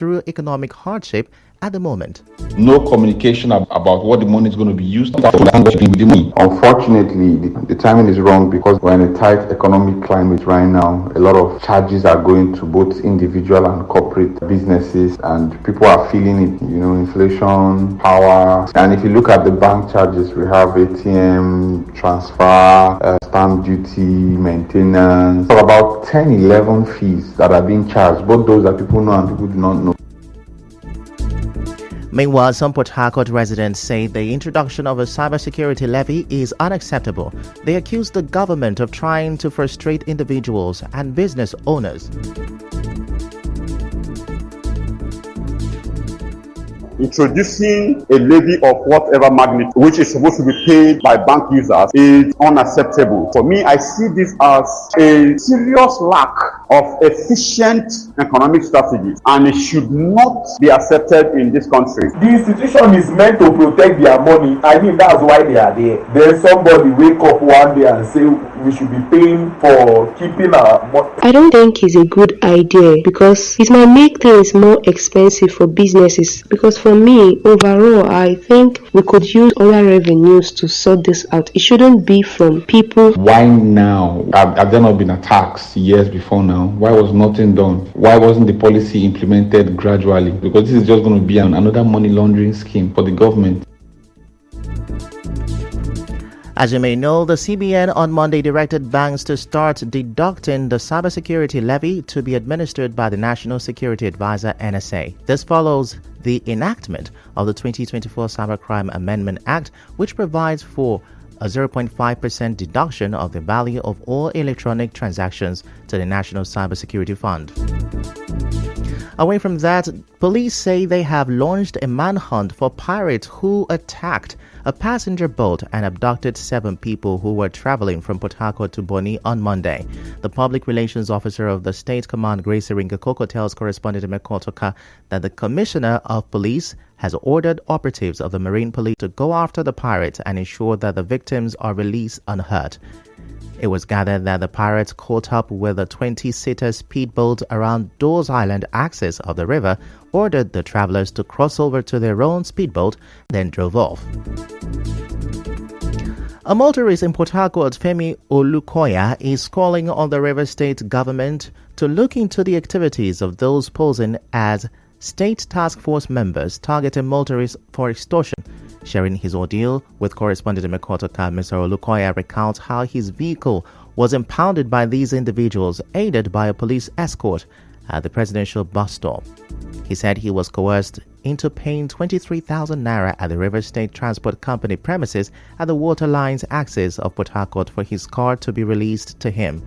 through economic hardship at the moment. No communication about what the money is going to be used for. Unfortunately, the timing is wrong because we're in a tight economic climate right now. A lot of charges are going to both individual and corporate businesses, and people are feeling it, inflation, power. And if you look at the bank charges, we have ATM, transfer, stamp duty, maintenance. For about 10, 11 fees that are being charged, both those that people know and people do not know. Meanwhile, some Port Harcourt residents say the introduction of a cybersecurity levy is unacceptable. They accuse the government of trying to frustrate individuals and business owners. Introducing a levy of whatever magnitude, which is supposed to be paid by bank users, is unacceptable. For me, I see this as a serious lack of efficient economic strategies, and it should not be accepted in this country. The institution is meant to protect their money. I mean, that's why they are there. Then somebody wake up one day and say we should be paying for keeping our money. I don't think it's a good idea because it might make things more expensive for businesses. Because for me, overall, I think we could use other revenues to sort this out. It shouldn't be from people. Why now? Have there not been attacks years before now? Why was nothing done? Why wasn't the policy implemented gradually? Because this is just going to be another money laundering scheme for the government. As you may know, the CBN on Monday directed banks to start deducting the cybersecurity levy to be administered by the National Security Advisor (NSA). This follows the enactment of the 2024 Cybercrime Amendment Act, which provides for a 0.5% deduction of the value of all electronic transactions to the National Cybersecurity Fund. Away from that, police say they have launched a manhunt for pirates who attacked a passenger boat and abducted 7 people who were traveling from Port Harcourt to Bonny on Monday. The public relations officer of the State Command, Grace Iringakoko, tells correspondent Mekotoka that the Commissioner of Police has ordered operatives of the Marine Police to go after the pirates and ensure that the victims are released unhurt. It was gathered that the pirates caught up with a 20-seater speedboat around Dawes Island axis of the river, ordered the travelers to cross over to their own speedboat, then drove off. A motorist in Port Harcourt, Femi Olukoya, is calling on the River State government to look into the activities of those posing as state task force members targeting motorists for extortion. Sharing his ordeal with correspondent Mekotoka, Mr. Olukoya recounts how his vehicle was impounded by these individuals, aided by a police escort at the presidential bus stop. He said he was coerced into paying 23,000 naira at the River State Transport Company premises at the Waterlines axis of Port Harcourt for his car to be released to him.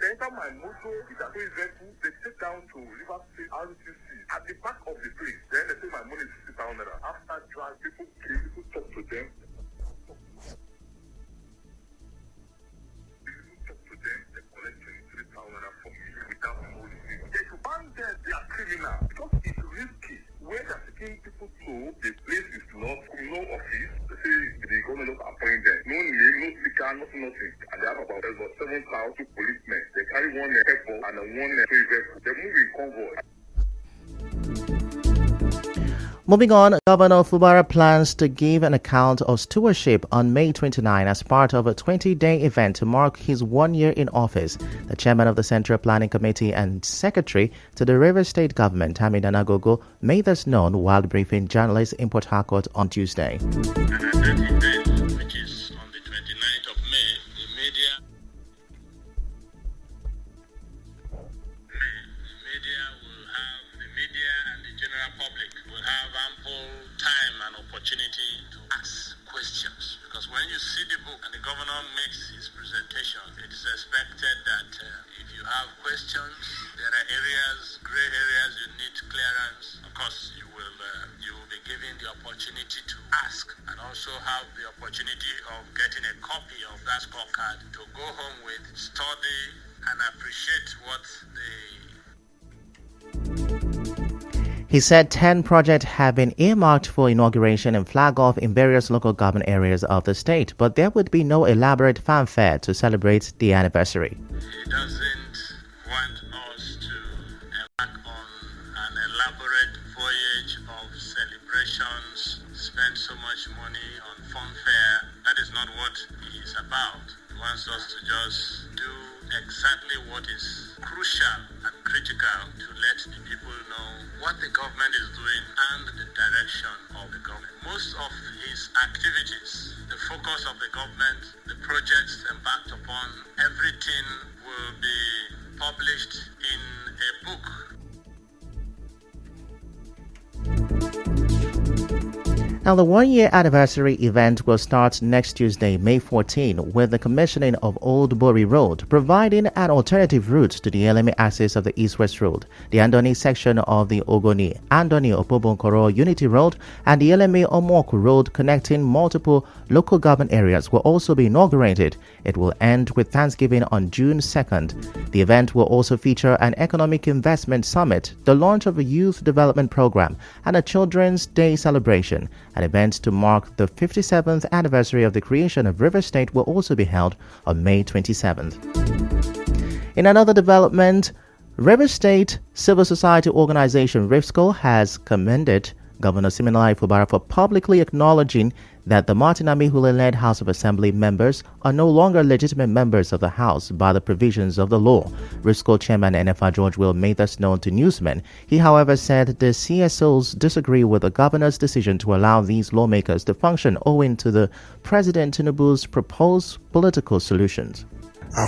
They enter my motor with a vehicle, they take down to River State RTC at the back of the place. Then they say my money is 50,000 naira. After drive, people came, people talk to them. People talk to them, they collect 23,000 naira from me without money. They should ban them, they are criminal. Because it's risky. Where they're taking people to, the place is not, no office. They say the government don't appoint them. No name, no sticker, nothing. And they have about 7,000 policemen. They carry one airport and one toy vehicle. They move in convoy. Moving on, Governor Fubara plans to give an account of stewardship on May 29 as part of a 20-day event to mark his 1 year in office. The chairman of the Central Planning Committee and secretary to the Rivers State Government, Hamida Nagogo, made this known while briefing journalists in Port Harcourt on Tuesday. And at that event, which is on the 29th of May, the media and the general public will have ample time and opportunity to ask questions. Because when you see the book and the governor makes his presentation, it is expected that if you have questions, there are areas, gray areas you need clearance. Of course, you will be given the opportunity to ask and also have the opportunity of getting a copy of that scorecard to go home with, study and appreciate what He said 10 projects have been earmarked for inauguration and flag off in various local government areas of the state, but there would be no elaborate fanfare to celebrate the anniversary. He doesn't want us to embark on an elaborate voyage of celebrations, spend so much money on funfair. That is not what he is about. He wants us to just do exactly what is crucial and critical to let the people know what the government is doing and the direction of the government. Most of his activities, the focus of the government, the projects embarked upon, everything will be published in a book. Now, the 1 year anniversary event will start next Tuesday, May 14, with the commissioning of Old Bori Road, providing an alternative route to the LMA axis of the East-West Road. The Andoni section of the Ogoni, Andoni Opobonkoro Unity Road, and the LMA Omoku Road connecting multiple local government areas will also be inaugurated. It will end with Thanksgiving on June 2nd. The event will also feature an economic investment summit, the launch of a youth development program, and a Children's Day celebration. An event to mark the 57th anniversary of the creation of River State will also be held on May 27th. In another development, River State civil society organization RIFSCO has commended Governor Siminalayi Fubara for publicly acknowledging that the Martin Amihule-led House of Assembly members are no longer legitimate members of the House by the provisions of the law. RIFSCO chairman NFR George Will made this known to newsmen. He, however, said the CSOs disagree with the governor's decision to allow these lawmakers to function owing to the President Tinubu's proposed political solutions.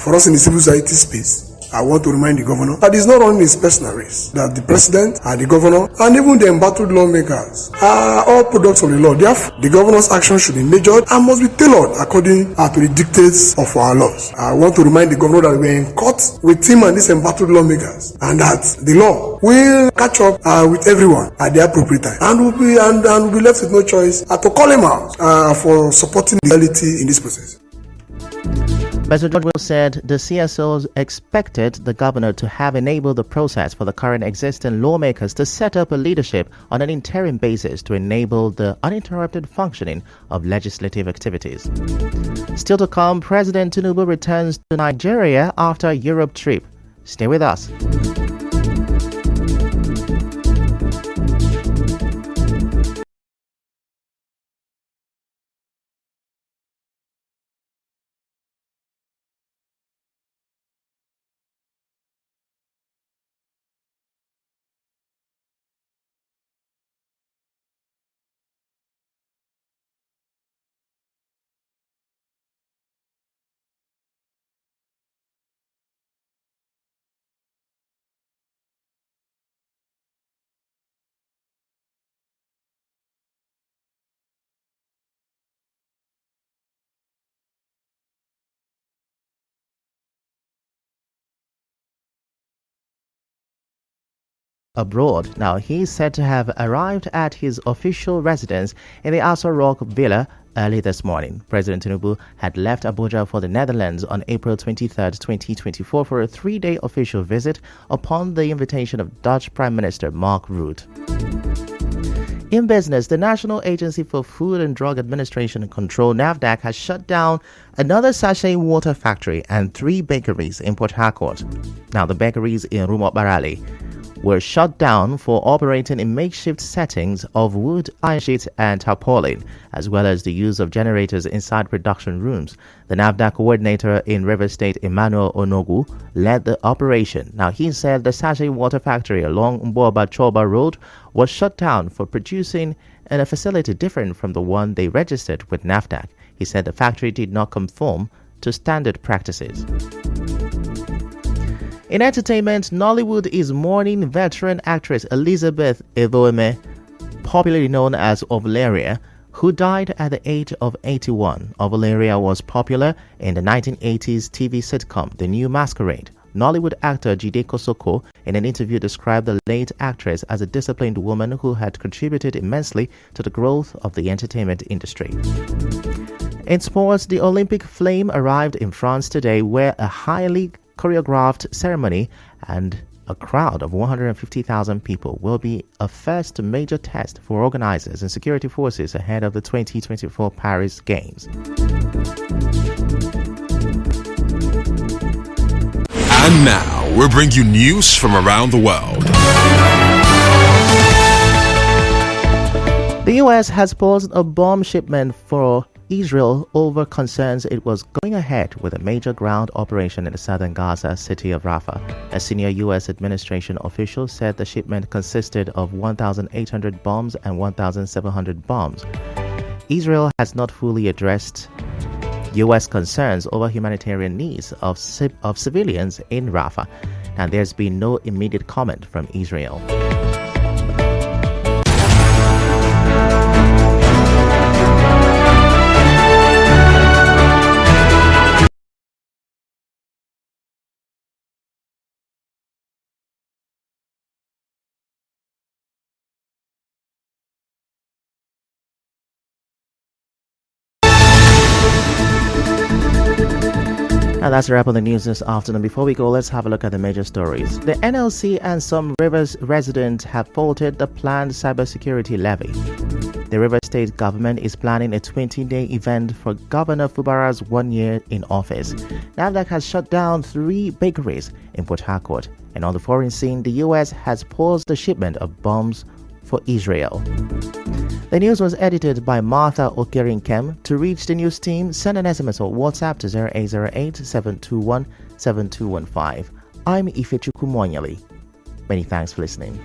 For us in the civil society space, I want to remind the governor that it's not only his personal race, that the president and the governor and even the embattled lawmakers are all products of the law. Therefore, the governor's action should be measured and must be tailored according to the dictates of our laws. I want to remind the governor that we're in court with him and these embattled lawmakers, and that the law will catch up with everyone at the appropriate time, and will be left with no choice to call him out for supporting the legality in this process. Mr. George Will said the CSOs expected the governor to have enabled the process for the current existing lawmakers to set up a leadership on an interim basis to enable the uninterrupted functioning of legislative activities. Still to come, President Tinubu returns to Nigeria after a Europe trip. Stay with us. Abroad. Now, he's said to have arrived at his official residence in the Aso Rock Villa early this morning. President Tinubu had left Abuja for the Netherlands on April 23, 2024 for a 3-day official visit upon the invitation of Dutch Prime Minister Mark Rutte. In business, the National Agency for Food and Drug Administration and Control, NAFDAC, has shut down another sachet water factory and 3 bakeries in Port Harcourt. Now, the bakeries in Rumot Barali were shut down for operating in makeshift settings of wood, iron sheets, and tarpaulin, as well as the use of generators inside production rooms. The NAFDAC coordinator in Rivers State, Emmanuel Onogu, led the operation. Now, he said the sachet water factory along Mboba-Choba Road was shut down for producing in a facility different from the one they registered with NAFDAC. He said the factory did not conform to standard practices. In entertainment, Nollywood is mourning veteran actress Elizabeth Evoeme, popularly known as Ovalaria, who died at the age of 81. Ovalaria was popular in the 1980s TV sitcom The New Masquerade. Nollywood actor Jide Kosoko, in an interview, described the late actress as a disciplined woman who had contributed immensely to the growth of the entertainment industry. In sports, the Olympic flame arrived in France today, where a highly choreographed ceremony and a crowd of 150,000 people will be a first major test for organizers and security forces ahead of the 2024 Paris Games. And now, we bring you news from around the world. The U.S. has paused a bomb shipment for Israel over concerns it was going ahead with a major ground operation in the southern Gaza city of Rafah. A senior U.S. administration official said the shipment consisted of 1,800 bombs and 1,700 bombs. Israel has not fully addressed U.S. concerns over humanitarian needs of civilians in Rafah, and there's been no immediate comment from Israel. And that's a wrap on the news this afternoon. Before we go, let's have a look at the major stories. The NLC and some Rivers residents have faulted the planned cybersecurity levy. The Rivers State government is planning a 20-day event for Governor Fubara's 1 year in office. NAFDAC has shut down 3 bakeries in Port Harcourt. And on the foreign scene, the U.S. has paused the shipment of bombs for Israel. The news was edited by Martha Okerinkem. To reach the news team, send an SMS or WhatsApp to 0808-721-7215. I'm Ifechukwu Monyali. Many thanks for listening.